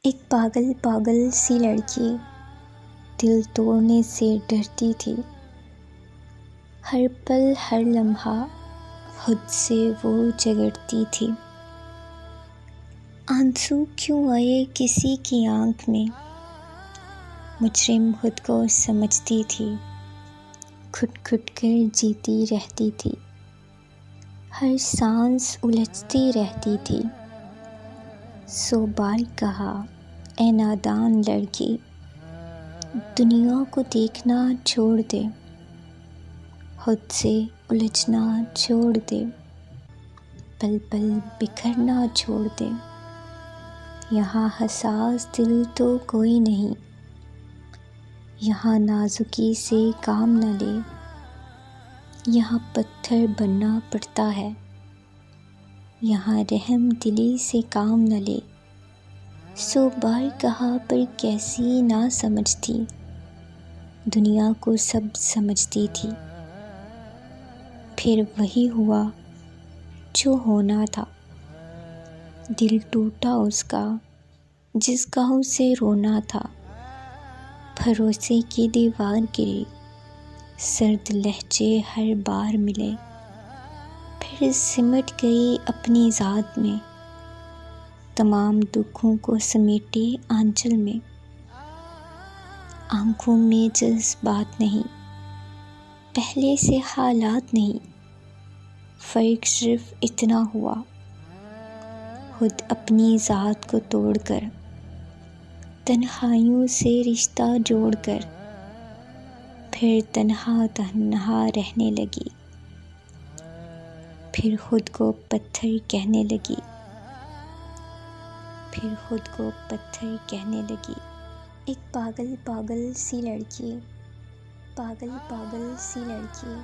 ایک پاگل پاگل سی لڑکی دل توڑنے سے ڈرتی تھی، ہر پل ہر لمحہ خود سے وہ جھگڑتی تھی۔ آنسو کیوں آئے کسی کی آنکھ میں، مجرم خود کو سمجھتی تھی، کھٹ کھٹ کر جیتی رہتی تھی، ہر سانس الجھتی رہتی تھی۔ سو بار کہا اے نادان لڑکی، دنیا کو دیکھنا چھوڑ دے، خود سے الجھنا چھوڑ دے، پل پل بکھرنا چھوڑ دے۔ یہاں حساس دل تو کوئی نہیں، یہاں نازکی سے کام نہ لے، یہاں پتھر بننا پڑتا ہے، یہاں رحم دلی سے کام نہ لے۔ سو بار کہا پر کیسی نہ سمجھتی، دنیا کو سب سمجھتی تھی۔ پھر وہی ہوا جو ہونا تھا، دل ٹوٹا اس کا جس کا اسے رونا تھا، بھروسے کی دیوار گری، سرد لہجے ہر بار ملے، پھر سمٹ گئی اپنی ذات میں، تمام دکھوں کو سمیٹے آنچل میں۔ آنکھوں میں جذبات نہیں، پہلے سے حالات نہیں، فرق صرف اتنا ہوا، خود اپنی ذات کو توڑ کر، تنہائیوں سے رشتہ جوڑ کر، پھر تنہا تنہا رہنے لگی، پھر خود کو پتھر کہنے لگی، پھر خود کو پتھر کہنے لگی۔ ایک پاگل پاگل سی لڑکی، پاگل پاگل سی لڑکی۔